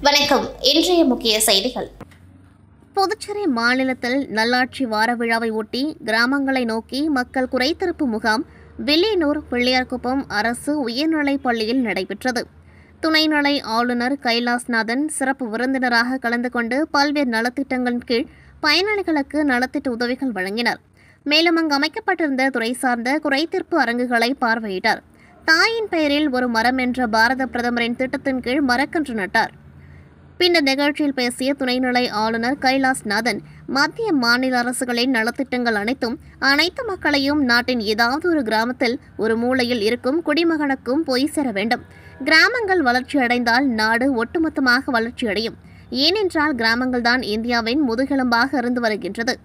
வணக்கம். இன்றைய முக்கிய செய்திகள். புதுச்சேரி மாநிலத்தில் நல்லாட்சி வார விழாவை ஒட்டி கிராமங்களை நோக்கி மக்கள் குறைதீர்ப்பு முகாம் வில்லியனூர் பிள்ளையார்குப்பம் அரசு உயர்நிலைப் பள்ளியில் நடைபெற்றது. துணைநிலை ஆளுநர் கைலாஸ்நாதன் சிறப்பு விருந்தினராக கலந்து கொண்டு பல்வேறு நலத்திட்டங்களின் கீழ் பயனாளிகளுக்கு நலத்திட்ட உதவிகள் வழங்கினார். மேலும் அங்கு அமைக்கப்பட்டிருந்த துறை சார்ந்த குறைதீர்ப்பு அரங்குகளை பார்வையிட்டார். தாயின் பெயரில் ஒரு மரம் என்ற பாரத பிரதமரின் திட்டத்தின் கீழ் மரக்கன்று நட்டார். பின்னர் நிகழ்ச்சியில் பேசிய துணைநிலை ஆளுநர் கைலாஸ்நாதன் மத்திய மாநில அரசுகளின் நலத்திட்டங்கள் அனைத்து மக்களையும் நாட்டின் ஏதாவது ஒரு கிராமத்தில் ஒரு மூலையில் இருக்கும் குடிமகனுக்கும் போய் சேர வேண்டும். கிராமங்கள் வளர்ச்சியடைந்தால் நாடு ஒட்டுமொத்தமாக வளர்ச்சியடையும். ஏனென்றால் கிராமங்கள்தான் இந்தியாவின் முதுகெலும்பாக இருந்து வருகின்றது.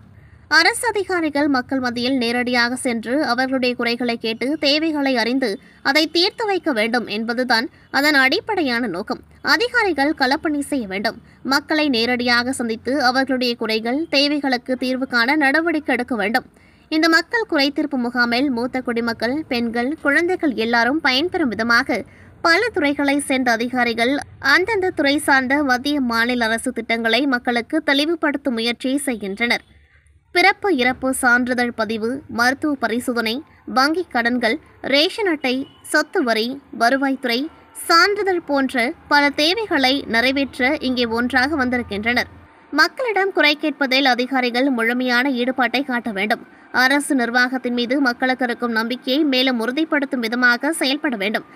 அரசு அதிகாரிகள் மக்கள் மத்தியில் நேரடியாக சென்று அவர்களுடைய குறைகளை கேட்டு தேவைகளை அறிந்து அதை தீர்த்து வைக்க வேண்டும் என்பதுதான் அதன் அடிப்படையான நோக்கம். அதிகாரிகள் களப்பணி செய்ய வேண்டும். மக்களை நேரடியாக சந்தித்து அவர்களுடைய குறைகள் தேவைகளுக்கு தீர்வு காண நடவடிக்கை எடுக்க வேண்டும். இந்த மக்கள் குறைதீர்ப்பு முகாமில் மூத்த குடிமக்கள், பெண்கள், குழந்தைகள் எல்லாரும் பயன்பெறும் விதமாக பல துறைகளை சேர்ந்த அதிகாரிகள் அந்தந்த துறை சார்ந்த மத்திய மாநில அரசு திட்டங்களை மக்களுக்கு தெளிவுபடுத்தும் முயற்சியை செய்கின்றனர். பிறப்பு இறப்பு சான்றிதழ் பதிவு, மருத்துவ பரிசோதனை, வங்கிக் கடன்கள், ரேஷன் அட்டை, சொத்து வரி, வருவாய்த்துறை சான்றிதழ் போன்ற பல தேவைகளை நிறைவேற்ற இங்கே ஒன்றாக வந்திருக்கின்றனர். மக்களிடம் குறை கேட்பதில் அதிகாரிகள் முழுமையான ஈடுபாட்டை காட்ட வேண்டும். அரசு நிர்வாகத்தின் மீது மக்களுக்கு இருக்கும் நம்பிக்கையை மேலும் உறுதிப்படுத்தும் விதமாக செயல்பட வேண்டும்.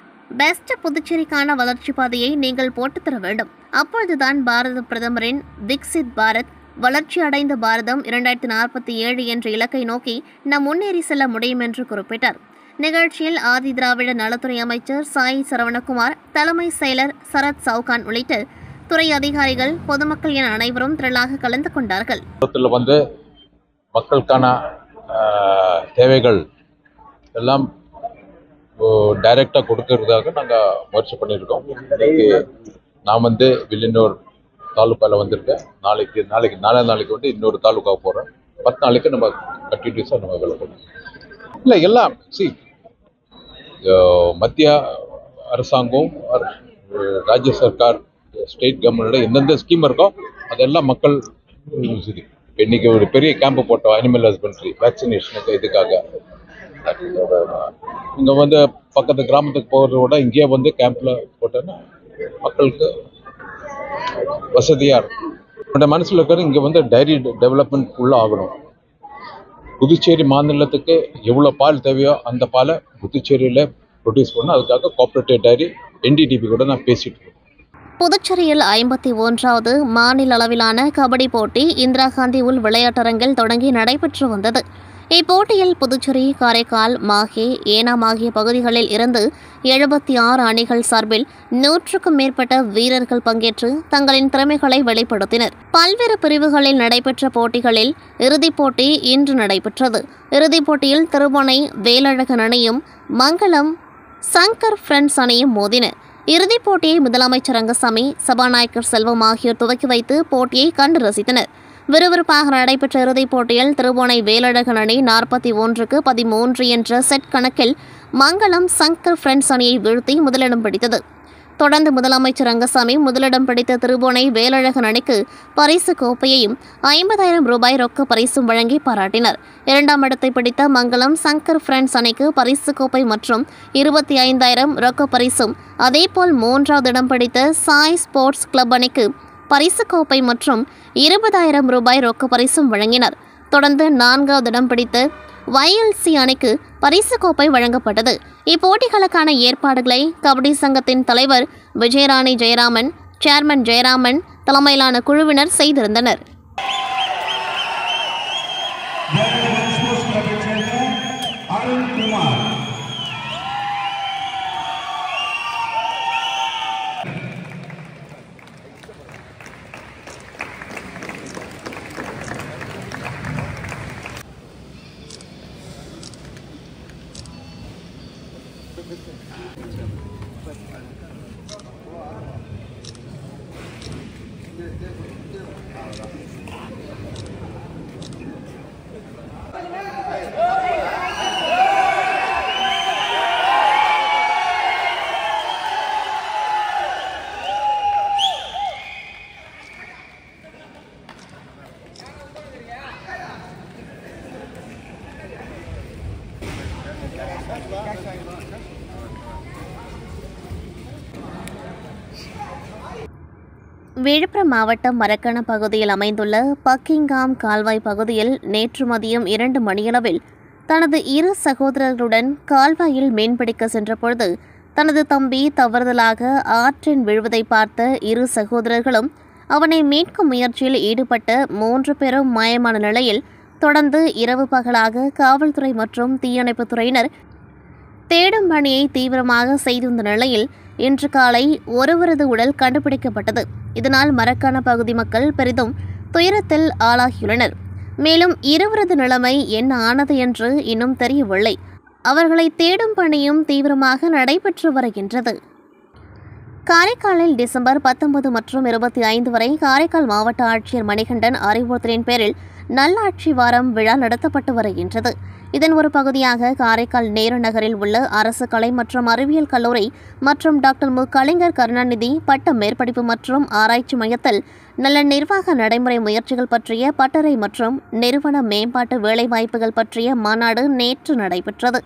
பெஸ்ட் புதுச்சேரிக்கான வளர்ச்சி பாதையை நீங்கள் போட்டுத்தர வேண்டும். அப்பொழுதுதான் பாரத பிரதமரின் விக்சித் பாரத், வளர்ச்சி அடைந்த பாரதம் 2047 என்ற இலக்கை நோக்கி நாம் முன்னேறி செல்ல முடியும் என்று குறிப்பிட்டார். நிகழ்ச்சியில் ஆதி திராவிட நலத்துறை அமைச்சர் சாய் சரவணகுமார், தலைமை செயலர் சரத் சவுகான் உள்ளிட்ட துறை அதிகாரிகள், பொதுமக்கள் என அனைவரும் திரளாக கலந்து கொண்டார்கள். மக்களுக்கான தேவைகள் எல்லாம் டைரக்டாக கொடுக்கறதாக நாங்கள் முயற்சி பண்ணியிருக்கோம். நான் வில்லியனூர் தாலுக்காவில் வந்திருக்கேன். நாளைக்கு இன்னொரு தாலுக்காவுக்கு போகிறேன். 10 நாளைக்கு நம்ம கண்டினியூஸாக நம்ம வேலை பண்ணுறோம். இல்லை எல்லாம் மத்திய அரசாங்கம், ராஜ்ய சர்க்கார், ஸ்டேட் கவர்மெண்டோட எந்தெந்த ஸ்கீம் இருக்கோ அதெல்லாம் மக்கள் இன்னைக்கு ஒரு பெரிய கேம்ப் போட்டோம். அனிமல் ஹஸ்பண்ட்ரி வேக்சினேஷனுக்கு இதுக்காக இங்கே பக்கத்து கிராமத்துக்கு போகிறத விட இங்கேயே கேம்பில் போட்டோன்னா மக்களுக்கு வசதியாக இருக்கும். என்னோட மனசில் இருக்கிற இங்கே டைரி டெவலப்மெண்ட் உள்ள ஆகணும். புதுச்சேரி மாநிலத்துக்கு எவ்வளோ பால் தேவையோ அந்த பாலை புதுச்சேரியில் ப்ரொடியூஸ் பண்ணணும். அதுக்காக கோஆப்ரேட்டிவ் டைரி NDDP கூட நான் பேசிட்டு இருக்கேன். புதுச்சேரியில் 51வது மாநில அளவிலான கபடி போட்டி இந்திரா காந்தி உள் விளையாட்டரங்கில் தொடங்கி நடைபெற்று வந்தது. இப்போட்டியில் புதுச்சேரி, காரைக்கால், மாஹே, ஏனாம் ஆகிய பகுதிகளில் இருந்து 76 அணிகள் சார்பில் 100க்கும் மேற்பட்ட வீரர்கள் பங்கேற்று தங்களின் திறமைகளை வெளிப்படுத்தினர். பல்வேறு பிரிவுகளில் நடைபெற்ற போட்டிகளில் இறுதிப் போட்டி இன்று நடைபெற்றது. இறுதிப் போட்டியில் திருபுவனை வேலழகன் அணியும் மங்களம் சங்கர் ஃப்ரெண்ட்ஸ் அணியும் மோதின. இறுதிப் போட்டியை முதலமைச்சர் ரங்கசாமி, சபாநாயகர் செல்வம் ஆகியோர் துவக்கி வைத்து போட்டியை கண்டு ரசித்தனர். விறுவிறுப்பாக நடைபெற்ற இறுதிப் போட்டியில் திருபுவனை வேலழகன் அணி 41க்கு 13 என்ற செட் கணக்கில் மங்களம் சங்கர் ஃப்ரெண்ட்ஸ் அணியை வீழ்த்தி முதலிடம் பிடித்தது. தொடர்ந்து முதலமைச்சர் ரங்கசாமி முதலிடம் பிடித்த திருபுவனை வேலழகன் அணிக்கு பரிசு கோப்பையையும் 50,000 ரூபாய் ரொக்க பரிசும் வழங்கி பாராட்டினர். 2ஆம் இடத்தை பிடித்த மங்களம் சங்கர் ஃப்ரெண்ட்ஸ் அணிக்கு பரிசு கோப்பை மற்றும் 25,000 ரொக்க பரிசும், அதேபோல் 3வது இடம் பிடித்த சாய் ஸ்போர்ட்ஸ் கிளப் அணிக்கு பரிசு கோப்பை மற்றும் 20,000 ரூபாய் ரொக்க பரிசும் வழங்கினர். தொடர்ந்து 4வது இடம் பிடித்த YLC அணிக்கு பரிசு கோப்பை வழங்கப்பட்டது. இப்போட்டிகளுக்கான ஏற்பாடுகளை கபடி சங்கத்தின் தலைவர் விஜயராணி ஜெயராமன், சேர்மன் ஜெயராமன் தலைமையிலான குழுவினர் செய்திருந்தனர். விழுப்புரம் மாவட்டம் மரக்கண பகுதியில் அமைந்துள்ள பக்கிங்காம் கால்வாய் பகுதியில் நேற்று மதியம் 2 மணியளவில் தனது 2 சகோதரர்களுடன் கால்வாயில் மீன்பிடிக்க சென்றபொழுது தனது தம்பி தவறுதலாக ஆற்றின் விழுவதை பார்த்த 2 சகோதரர்களும் அவனை மீட்கும் முயற்சியில் ஈடுபட்ட 3 பேரும் மாயமான நிலையில் தொடர்ந்து இரவு பகலாக காவல்துறை மற்றும் தீயணைப்புத் துறையினர் தேடும் பணியை தீவிரமாக செய்திருந்த நிலையில் இன்று காலை ஒருவரது உடல் கண்டுபிடிக்கப்பட்டது. இதனால் மரக்காண பகுதி மக்கள் பெரிதும் துயரத்தில் ஆளாகியுள்ளனர். மேலும் இருவரது நிலைமை என்ன ஆனது என்று இன்னும் தெரியவில்லை. அவர்களை தேடும் பணியும் தீவிரமாக நடைபெற்று வருகின்றது. காரைக்காலில் டிசம்பர் 19 மற்றும் 25 வரை காரைக்கால் மாவட்ட ஆட்சியர் மணிகண்டன் அறிவுறுத்தலின் பேரில் நல்லாட்சி வாரம் விழா நடத்தப்பட்டு வருகின்றது. இதன் ஒரு பகுதியாக காரைக்கால் நேரு நகரில் உள்ள அரசு கலை மற்றும் அறிவியல் கல்லூரி மற்றும் டாக்டர் மு. கலைஞர் கருணாநிதி பட்ட மேற்படிப்பு மற்றும் ஆராய்ச்சி மையத்தில் நல்ல நிர்வாக நடைமுறை முயற்சிகள் பற்றிய பட்டறை மற்றும் நிறுவன மேம்பாட்டு வேலைவாய்ப்புகள் பற்றிய மாநாடு நேற்று நடைபெற்றது.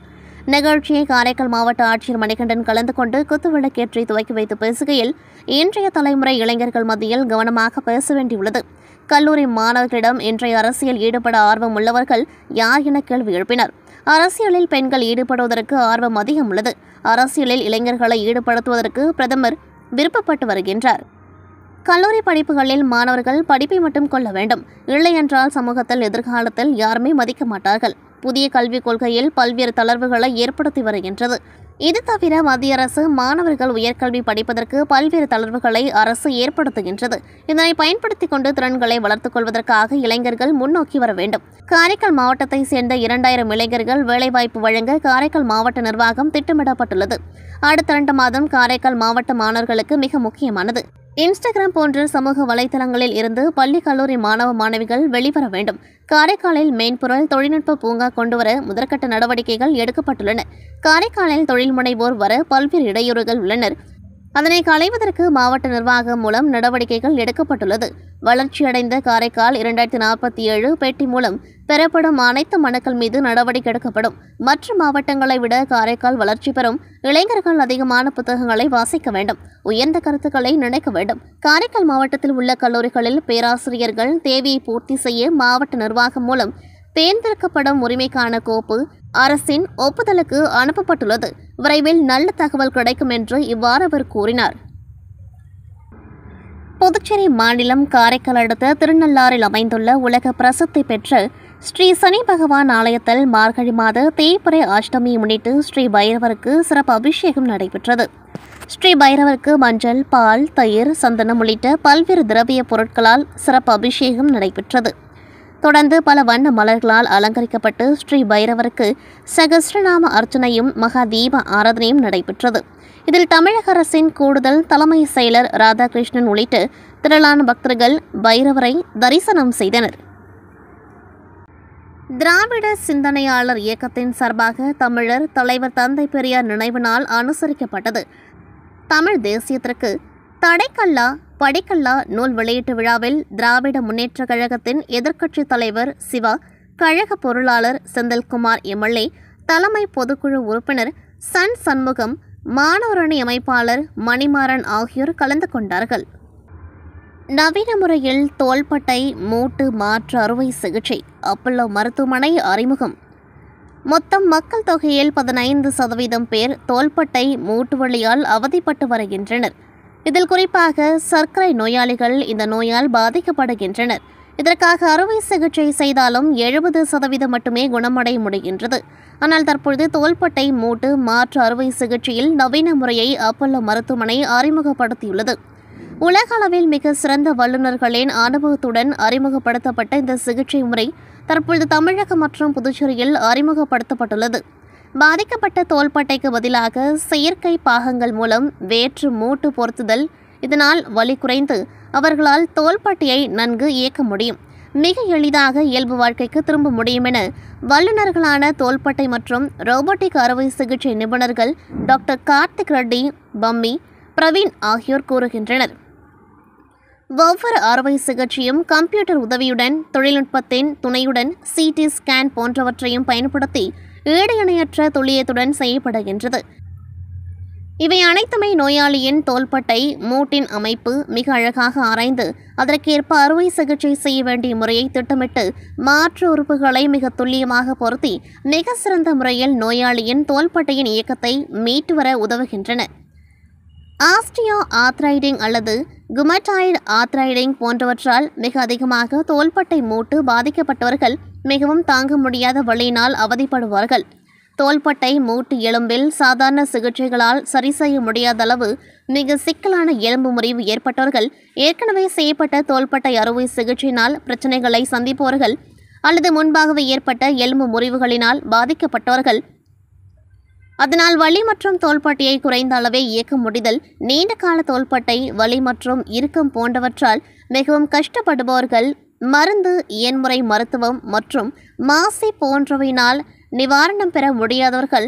நிகழ்ச்சியை காரைக்கால் மாவட்ட ஆட்சியர் மணிகண்டன் கலந்து கொண்டு குத்துவிளக்கேற்றி துவக்கி வைத்து பேசுகையில், இன்றைய தலைமுறை இளைஞர்கள் மத்தியில் கவனமாக பேச வேண்டியுள்ளது. கல்லூரி மாணவர்களிடம் இன்றைய அரசியல் ஈடுபட ஆர்வம் உள்ளவர்கள் யார் என கேள்வி எழுப்பினர். அரசியலில் பெண்கள் ஈடுபடுவதற்கு ஆர்வம் அதிகம் உள்ளது. அரசியலில் இளைஞர்களை ஈடுபடுத்துவதற்கு பிரதமர் விருப்பப்பட்டு வருகின்றார். கல்லூரி படிப்புகளில் மாணவர்கள் படிப்பை மட்டும் கொள்ள வேண்டும். இல்லையென்றால் சமூகத்தில் எதிர்காலத்தில் யாருமே மதிக்க மாட்டார்கள். புதிய கல்விக் கொள்கையில் பல்வேறு தளர்வுகளை ஏற்படுத்தி வருகின்றது. இது தவிர மத்திய அரசு மாணவர்கள் உயர்கல்வி படிப்பதற்கு பல்வேறு தளர்வுகளை அரசு ஏற்படுத்துகின்றது. இதனை பயன்படுத்திக் கொண்டு திறன்களை வளர்த்துக் கொள்வதற்காக இளைஞர்கள் முன்னோக்கி வர வேண்டும். காரைக்கால் மாவட்டத்தை சேர்ந்த 2000 இளைஞர்கள் வேலைவாய்ப்பு வழங்க காரைக்கால் மாவட்ட நிர்வாகம் திட்டமிடப்பட்டுள்ளது. அடுத்த 2 மாதம் காரைக்கால் மாவட்ட மாணவர்களுக்கு மிக முக்கியமானது. இன்ஸ்டாகிராம் போன்ற சமூக வலைதளங்களில் இருந்து பள்ளி கல்லூரி மாணவ மாணவிகள் வெளிவர வேண்டும். காரைக்காலில் மென்பொருள் தொழில்நுட்ப பூங்கா கொண்டுவர முதற்கட்ட நடவடிக்கைகள் எடுக்கப்பட்டுள்ளன. காரைக்காலில் தொழில் முனைவோர் வர பல்வேறு இடையூறுகள் உள்ளனர். அதனை களைவதற்கு மாவட்ட நிர்வாகம் மூலம் நடவடிக்கைகள் எடுக்கப்பட்டுள்ளது. வளர்ச்சியடைந்த காரைக்கால் 2047 பெட்டி மூலம் பெறப்படும் அனைத்து மனுக்கள் மீது நடவடிக்கை எடுக்கப்படும். மற்ற மாவட்டங்களை விட காரைக்கால் வளர்ச்சி பெறும். இளைஞர்கள் அதிகமான புத்தகங்களை வாசிக்க வேண்டும். உயர்ந்த கருத்துக்களை நினைக்க வேண்டும். காரைக்கால் மாவட்டத்தில் உள்ள கல்லூரிகளில் பேராசிரியர்கள் தேவையை பூர்த்தி செய்ய மாவட்ட நிர்வாகம் மூலம் தேர்ந்தெடுக்கப்படும் உரிமைக்கான கோப்பு அரசின் ஒப்புதலுக்கு அனுப்பப்பட்டுள்ளது. விரைவில் நல்ல தகவல் கிடைக்கும் என்று இவ்வாறு அவர் கூறினார். புதுச்சேரி மாநிலம் காரைக்கால் அடுத்த திருநள்ளாறில் அமைந்துள்ள உலக பிரசித்தி பெற்ற ஸ்ரீ சனி பகவான் ஆலயத்தில் மார்கழி மாத தேய்பிறை அஷ்டமியை முன்னிட்டு ஸ்ரீ பைரவருக்கு சிறப்பு அபிஷேகம் நடைபெற்றது. ஸ்ரீ பைரவருக்கு மஞ்சள், பால், தயிர், சந்தனம் உள்ளிட்ட பல்வேறு திரவிய பொருட்களால் சிறப்பு அபிஷேகம் நடைபெற்றது. தொடர்ந்து பல வண்ண மலர்களால் அலங்கரிக்கப்பட்டு ஸ்ரீ பைரவருக்கு சகஸ்ரநாம அர்ச்சனையும் மகா தீப ஆராதனையும் நடைபெற்றது. இதில் தமிழக அரசின் கூடுதல் தலைமை செயலர் ராதாகிருஷ்ணன் உள்ளிட்ட திரளான பக்தர்கள் பைரவரை தரிசனம் செய்தனர். திராவிட சிந்தனையாளர் இயக்கத்தின் சார்பாக தமிழர் தலைவர் தந்தை பெரியார் நினைவு நாள் அனுசரிக்கப்பட்டது. தமிழ் தேசியத்திற்கு தடைக்கல்லா படிக்கல்லா நூல் வெளியீட்டு விழாவில் திராவிட முன்னேற்றக் கழகத்தின் எதிர்க்கட்சித் தலைவர் சிவா, கழக பொருளாளர் செந்தில்குமார் எம்எல்ஏ, தலைமை பொதுக்குழு உறுப்பினர் சன் சண்முகம், மாணவரணி அமைப்பாளர் மணிமாறன் ஆகியோர் கலந்து கொண்டார்கள். நவீன முறையில் தோள்பட்டை மூட்டு மாற்று அறுவை சிகிச்சை அப்பல்லோ மருத்துவமனை அறிமுகம். மொத்தம் மக்கள் தொகையில் 15% பேர் தோள்பட்டை மூட்டு வலியால் அவதிப்பட்டு வருகின்றனர். இதில் குறிப்பாக சர்க்கரை நோயாளிகள் இந்த நோயால் பாதிக்கப்படுகின்றனர். இதற்காக அறுவை சிகிச்சை செய்தாலும் 70% மட்டுமே குணமடைய முடிகின்றது. ஆனால் தற்பொழுது தோள்பட்டை மூட்டு மாற்று அறுவை சிகிச்சையில் நவீன முறையை அப்பல்லோ மருத்துவமனை அறிமுகப்படுத்தியுள்ளது. உலக அளவில் மிக சிறந்த வல்லுநர்களின் அனுபவத்துடன் அறிமுகப்படுத்தப்பட்ட இந்த சிகிச்சை முறை தற்பொழுது தமிழகம் மற்றும் புதுச்சேரியில் அறிமுகப்படுத்தப்பட்டுள்ளது. பாதிக்கப்பட்ட தோள்பட்டைக்கு பதிலாக செயற்கை பாகங்கள் மூலம் வேற்று மூட்டு பொருத்துதல். இதனால் வலி குறைந்து அவர்களால் தோள்பட்டையை நன்கு இயக்க முடியும். மிக எளிதாக இயல்பு வாழ்க்கைக்கு திரும்ப முடியும் என வல்லுநர்களான தோள்பட்டை மற்றும் ரோபோட்டிக் அறுவை சிகிச்சை நிபுணர்கள் டாக்டர் கார்த்திக் ரெட்டி, பம்மி, பிரவீன் ஆகியோர் கூறுகின்றனர். ஒவ்வொரு அறுவை சிகிச்சையும் கம்ப்யூட்டர் உதவியுடன், தொழில்நுட்பத்தின் துணையுடன், சிடி ஸ்கேன் போன்றவற்றையும் பயன்படுத்தி ஈடு இணையற்ற துல்லியத்துடன் செய்யப்படுகின்றது. இவை அனைத்துமே நோயாளியின் தோள்பட்டை மூட்டின் அமைப்பு மிக அழகாக ஆராய்ந்து அதற்கேற்ப அறுவை சிகிச்சை செய்ய வேண்டிய முறையை திட்டமிட்டு மாற்று உறுப்புகளை மிக துல்லியமாக பொருத்தி மிக சிறந்த முறையில் நோயாளியின் தோள்பட்டையின் இயக்கத்தை மீட்டு வர உதவுகின்றன. ஆஸ்டியோ ஆர்த்ரைடிங் அல்லது குமட்டாய்டு ஆர்த்ரைடிங் போன்றவற்றால் மிக அதிகமாக தோள்பட்டை மூட்டு பாதிக்கப்பட்டவர்கள் மிகவும் தாங்க முடியாத வலியினால் அவதிப்படுவார்கள். தோள்பட்டை மூட்டு எலும்பில் சாதாரண சிகிச்சைகளால் சரி செய்ய முடியாத அளவு மிக சிக்கலான எலும்பு முறிவு ஏற்பட்டவர்கள், ஏற்கனவே செய்யப்பட்ட தோள்பட்டை அறுவை சிகிச்சையினால் பிரச்சனைகளை சந்திப்பவர்கள் அல்லது முன்பாகவே ஏற்பட்ட எலும்பு முறிவுகளினால் பாதிக்கப்பட்டவர்கள், அதனால் வலி மற்றும் தோள்பட்டையை குறைந்த அளவே இயக்க முடிதல், நீண்ட கால தோள்பட்டை வலி மற்றும் இறுக்கம் போன்றவற்றால் மிகவும் கஷ்டப்படுபவர்கள், மருந்து இயன்முறை மருத்துவம் மற்றும் மாசி போன்றவையினால் நிவாரணம் பெற முடியாதவர்கள்,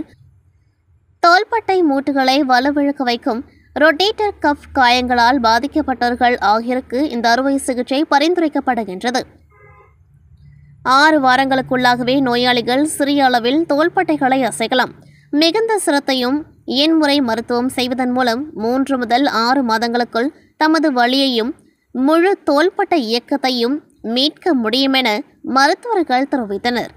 தோள்பட்டை மூட்டுகளை வலுவிழக்க வைக்கும் ரொட்டேட்டர் கஃப் காயங்களால் பாதிக்கப்பட்டவர்கள் ஆகியோருக்கு இந்த அறுவை சிகிச்சை பரிந்துரைக்கப்படுகின்றது. 6 வாரங்களுக்குள்ளாகவே நோயாளிகள் சிறிய அளவில் தோள்பட்டைகளை அசைக்கலாம். மிகுந்த சிரத்தையும் இயன்முறை மருத்துவம் செய்வதன் மூலம் 3 முதல் 6 மாதங்களுக்குள் தமது வலியையும் முழு தோள்பட்டை இயக்கத்தையும் மீட்க முடியும் என மருத்துவர்கள் தெரிவித்தனர்.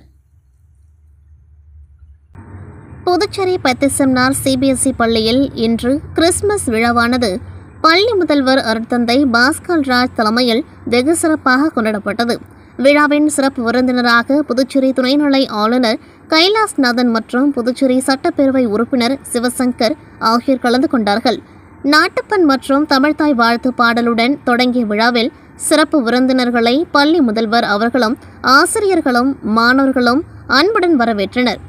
புதுச்சேரி பெத்திசெமினார் CBSE பள்ளியில் இன்று கிறிஸ்துமஸ் விழாவானது பள்ளி முதல்வர் அருட்தந்தை பாஸ்கர் ராஜ் தலைமையில் வெகு சிறப்பாக கொண்டாடப்பட்டது. விழாவின் சிறப்பு விருந்தினராக புதுச்சேரி துணைநிலை ஆளுநர் கைலாஸ்நாதன் மற்றும் புதுச்சேரி சட்டப்பேரவை உறுப்பினர் சிவசங்கர் ஆகியோர் கலந்து கொண்டார்கள். நாட்டுப்பண் மற்றும் தமிழ்தாய் வாழ்த்து பாடலுடன் தொடங்கிய விழாவில் சிறப்பு விருந்தினர்களை பள்ளி முதல்வர் அவர்களும் ஆசிரியர்களும் மாணவர்களும் அன்புடன் வரவேற்றனர்.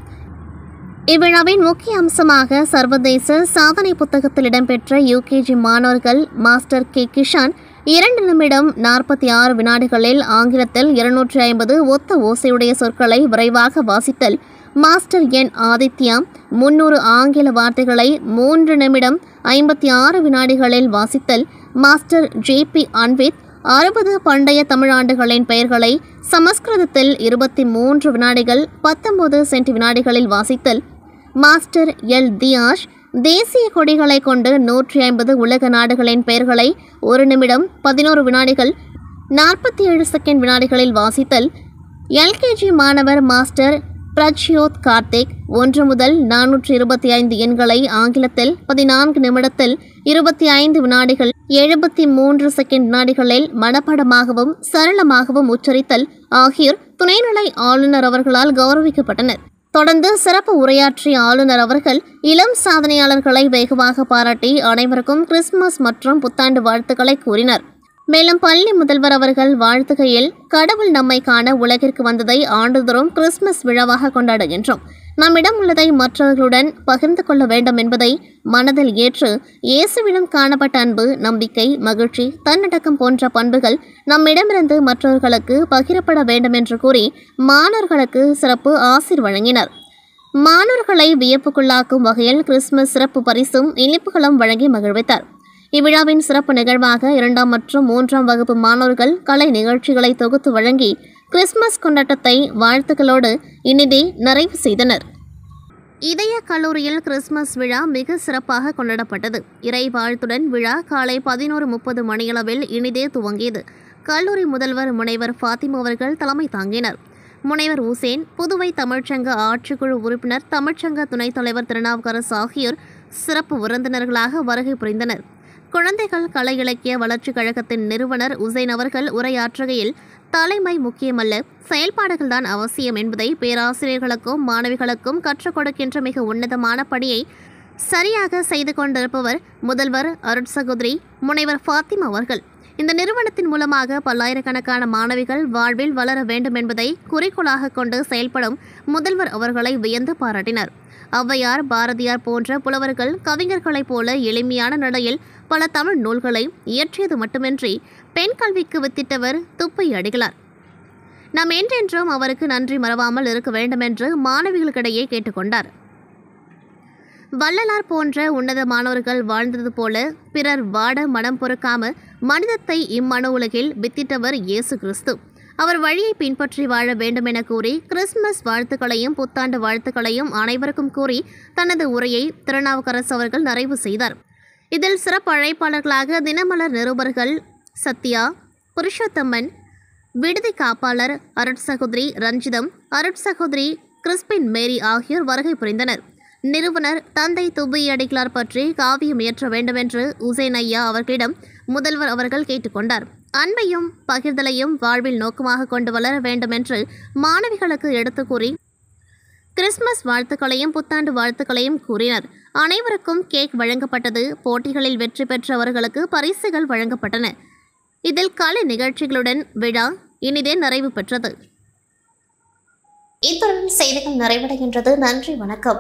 இவ்விழாவின் முக்கிய அம்சமாக சர்வதேச சாதனை புத்தகத்தில் இடம்பெற்ற UKG மாணவர்கள் மாஸ்டர் K. கிஷான் 2 நிமிடம் 46 வினாடிகளில் ஆங்கிலத்தில் 250 ஒத்த ஓசையுடைய சொற்களை விரைவாக வாசித்தல், மாஸ்டர் N. ஆதித்யா 300 ஆங்கில வார்த்தைகளை 3 நிமிடம் 56 வினாடிகளில் வாசித்தல், மாஸ்டர் JP. அன்வித் 60 பண்டைய தமிழாண்டுகளின் பெயர்களை சமஸ்கிருதத்தில் 23 வினாடிகள் 19 சென்டி வினாடிகளில் வாசித்தல், மாஸ்டர் L. தியாஷ் தேசிய கொடிகளை கொண்டு 150 உலக நாடுகளின் பெயர்களை 1 நிமிடம் 11 வினாடிகள் 47 செகண்ட் வினாடிகளில் வாசித்தல், LKG மாணவர் மாஸ்டர் பிரஜ்யோத் கார்த்திக் 1 முதல் 425 எண்களை ஆங்கிலத்தில் 14 நிமிடத்தில் 25 வினாடிகள் 73 செகண்ட் வினாடிகளில் மனப்பாடமாகவும் சரளமாகவும் உச்சரித்தல் ஆகியோர் துணைநிலை ஆளுநர் அவர்களால் கௌரவிக்கப்பட்டனர். தொடர்ந்து சிறப்பு உரையாற்றிய ஆளுநர் அவர்கள் இளம் சாதனையாளர்களை வெகுவாக பாராட்டி அனைவருக்கும் கிறிஸ்துமஸ் மற்றும் புத்தாண்டு வாழ்த்துக்களை கூறினார். மேலும் பள்ளி முதல்வர் அவர்கள் வாழ்த்துகையில், கடவுள் நம்மை காண உலகிற்கு வந்ததை ஆண்டுதோறும் கிறிஸ்துமஸ் விழாவாக கொண்டாடுகின்றோம். நம்மிடம் உள்ளதை மற்றவர்களுடன் பகிர்ந்து கொள்ள வேண்டும் என்பதை மனதில் ஏற்று இயேசுவிடம் காணப்பட்ட அன்பு, நம்பிக்கை, மகிழ்ச்சி, தன்னடக்கம் போன்ற பண்புகள் நம்மிடமிருந்து மற்றவர்களுக்கு பகிரப்பட வேண்டும் என்று கூறி மாணவர்களுக்கு சிறப்பு ஆசீர் வழங்கினார். மாணவர்களை வியப்புக்குள்ளாக்கும் வகையில் கிறிஸ்துமஸ் சிறப்பு பரிசும் இனிப்புகளும் வழங்கி மகிழ்வித்தார். இவ்விழாவின் சிறப்பு நிகழ்வாக 2ஆம் மற்றும் 3ஆம் வகுப்பு மாணவர்கள் கலை நிகழ்ச்சிகளை தொகுத்து வழங்கி கிறிஸ்துமஸ் கொண்டாட்டத்தை வாழ்த்துக்களோடு இனிதே நிறைவு செய்தனர். இதய கல்லூரியில் கிறிஸ்துமஸ் விழா மிக சிறப்பாக கொண்டாடப்பட்டது. இறை வாழ்த்துடன் விழா காலை 11:30 மணியளவில் இனிதே துவங்கியது. கல்லூரி முதல்வர் முனைவர் ஃபாத்திமா அவர்கள் தலைமை தாங்கினர். முனைவர் உசேன், புதுவை தமிழ்ச்சங்க ஆட்சிக்குழு உறுப்பினர், தமிழ்ச்சங்க துணைத் தலைவர் திருநாவுக்கரசு ஆகியோர் சிறப்பு விருந்தினர்களாக வருகை புரிந்தனர். குழந்தைகள் கலை இலக்கிய வளர்ச்சிக் கழகத்தின் நிறுவனர் உசேன் அவர்கள் உரையாற்றுகையில், தலைமை முக்கியமல்ல, செயல்பாடுகள்தான் அவசியம் என்பதை பேராசிரியர்களுக்கும் மாணவிகளுக்கும் கற்றுக் கொடுக்கின்ற மிக உன்னதமான பணியை சரியாக செய்து கொண்டிருப்பவர் முதல்வர் அருட்சகோதரி முனைவர் ஃபாத்திமா அவர்கள். இந்த நிறுவனத்தின் மூலமாக பல்லாயிரக்கணக்கான மாணவிகள் வாழ்வில் வளர வேண்டும் என்பதை குறிக்கோளாக கொண்டு செயல்படும் முதல்வர் அவர்களை வியந்து பாராட்டினார். ஔவையார், பாரதியார் போன்ற புலவர்கள், கவிஞர்களைப் போல எளிமையான நடையில் பல தமிழ் நூல்களை இயற்றியது மட்டுமின்றி பெண் கல்விக்கு வித்திட்டவர் துப்பை அடிகளார். நாம் என்றென்றும் அவருக்கு நன்றி மறவாமல் இருக்க வேண்டும் என்று மாணவிகளுக்கிடையே கேட்டுக்கொண்டார். வள்ளலார் போன்ற உன்னதமானவர்கள் வாழ்ந்தது போல பிறர் வாட மனம் பொறுக்காம மனிதத்தை இம்மனு உலகில் வித்திட்டவர் இயேசு கிறிஸ்து. அவர் வழியை பின்பற்றி வாழ வேண்டும் என கூறி கிறிஸ்துமஸ் வாழ்த்துக்களையும் புத்தாண்டு வாழ்த்துக்களையும் அனைவருக்கும் கூறி தனது உரையை திருநாவுக்கரசு அவர்கள் நிறைவு செய்தார். இதில் சிறப்பு அழைப்பாளர்களாக தினமலர் நிருபர்கள் சத்யா, புருஷோத்தமன், விடுதி காப்பாளர் அருட்சகோதரி ரஞ்சிதம், அருட்சகோதரி கிறிஸ்பின் மேரி ஆகியோர் வருகை புரிந்தனர். நிறுவனர் தந்தை துபி அடிகளார் பற்றி காவியம் இயற்ற வேண்டுமென்று உசேன் ஐயா அவர்களிடம் முதல்வர் அவர்கள் கேட்டுக்கொண்டார். அன்பையும் பகிர்தலையும் வாழ்வில் நோக்கமாக கொண்டு வளர வேண்டுமென்று மாணவிகளுக்கு எடுத்து கூறி கிறிஸ்துமஸ் வாழ்த்துக்களையும் புத்தாண்டு வாழ்த்துக்களையும் கூறினர். அனைவருக்கும் கேக் வழங்கப்பட்டது. போட்டிகளில் வெற்றி பெற்றவர்களுக்கு பரிசுகள் வழங்கப்பட்டன. இதில் கலை நிகழ்ச்சிகளுடன் விழா இனிதே நிறைவு பெற்றது. இத்துடன் செய்திகள் நிறைவடைகின்றது. நன்றி, வணக்கம்.